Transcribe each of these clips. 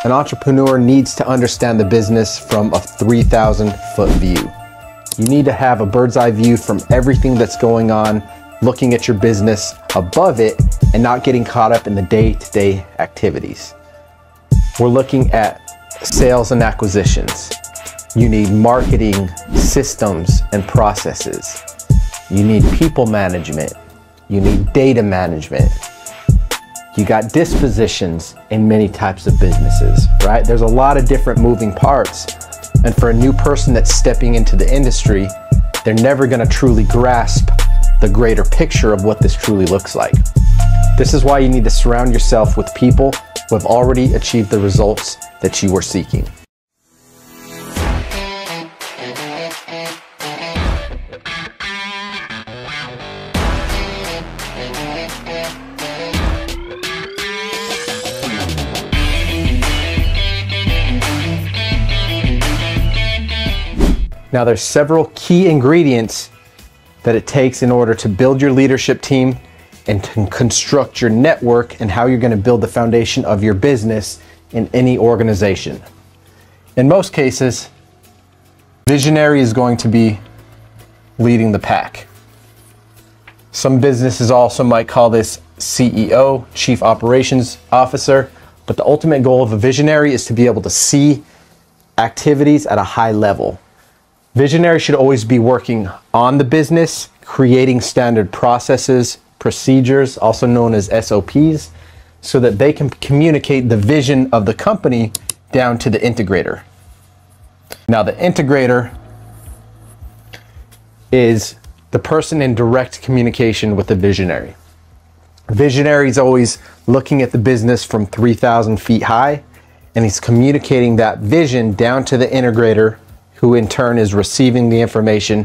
An entrepreneur needs to understand the business from a 3,000-foot view. You need to have a bird's eye view from everything that's going on, looking at your business above it and not getting caught up in the day-to-day activities. We're looking at sales and acquisitions. You need marketing systems and processes. You need people management. You need data management. You got dispositions in many types of businesses, right? There's a lot of different moving parts. And for a new person that's stepping into the industry, they're never gonna truly grasp the greater picture of what this truly looks like. This is why you need to surround yourself with people who have already achieved the results that you were seeking. Now there's several key ingredients that it takes in order to build your leadership team and to construct your network and how you're going to build the foundation of your business in any organization. In most cases, visionary is going to be leading the pack. Some businesses also might call this CEO, Chief Operations Officer, but the ultimate goal of a visionary is to be able to see activities at a high level. Visionary should always be working on the business, creating standard processes, procedures, also known as SOPs, so that they can communicate the vision of the company down to the integrator. Now, the integrator is the person in direct communication with the visionary. Visionary is always looking at the business from 3,000 feet high, and he's communicating that vision down to the integrator, who in turn is receiving the information,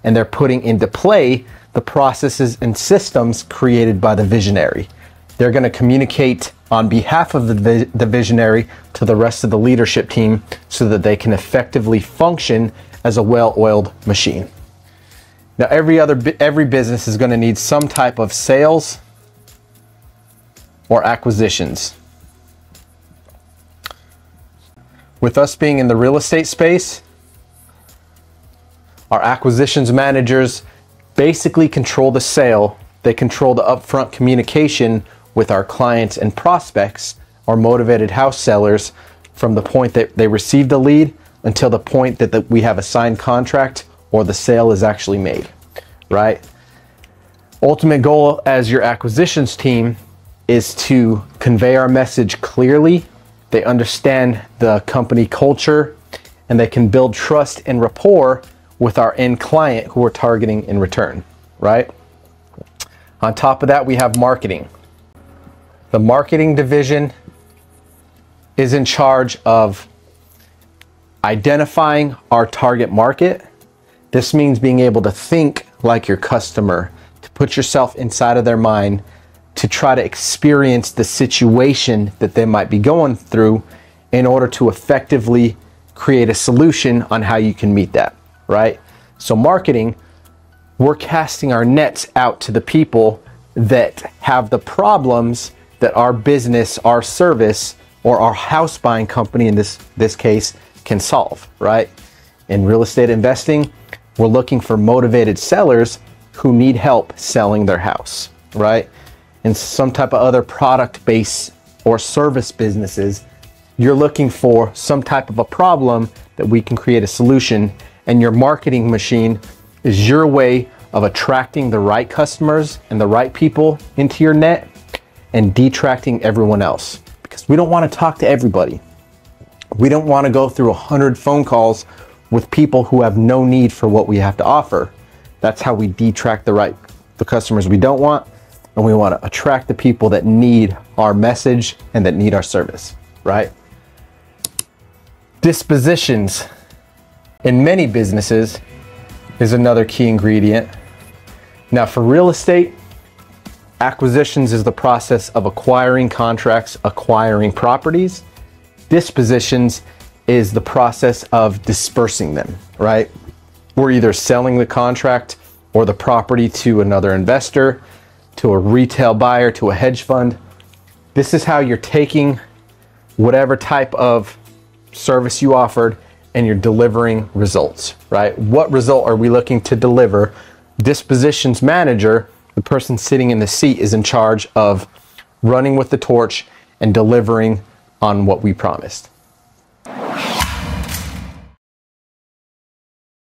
and they're putting into play the processes and systems created by the visionary. They're going to communicate on behalf of the visionary to the rest of the leadership team so that they can effectively function as a well-oiled machine. Now, every business is going to need some type of sales or acquisitions. With us being in the real estate space, our acquisitions managers basically control the sale. They control the upfront communication with our clients and prospects or motivated house sellers from the point that they receive the lead until the point that we have a signed contract or the sale is actually made, right? Ultimate goal as your acquisitions team is to convey our message clearly. They understand the company culture and they can build trust and rapport with our end client who we're targeting in return, right? On top of that, we have marketing. The marketing division is in charge of identifying our target market. This means being able to think like your customer, to put yourself inside of their mind, to try to experience the situation that they might be going through in order to effectively create a solution on how you can meet that. Right? So marketing, we're casting our nets out to the people that have the problems that our business, our service, or our house buying company in this case can solve, right? In real estate investing, we're looking for motivated sellers who need help selling their house, right? In some type of other product-based or service businesses, you're looking for some type of a problem that we can create a solution. And your marketing machine is your way of attracting the right customers and the right people into your net and detracting everyone else. Because we don't want to talk to everybody. We don't want to go through 100 phone calls with people who have no need for what we have to offer. That's how we detract the customers we don't want, and we want to attract the people that need our message and that need our service, right? Dispositions in many businesses is another key ingredient. Now, for real estate, acquisitions is the process of acquiring contracts, acquiring properties. Dispositions is the process of dispersing them, right? We're either selling the contract or the property to another investor, to a retail buyer, to a hedge fund. This is how you're taking whatever type of service you offered, and you're delivering results, right? What result are we looking to deliver? Dispositions manager, the person sitting in the seat, is in charge of running with the torch and delivering on what we promised.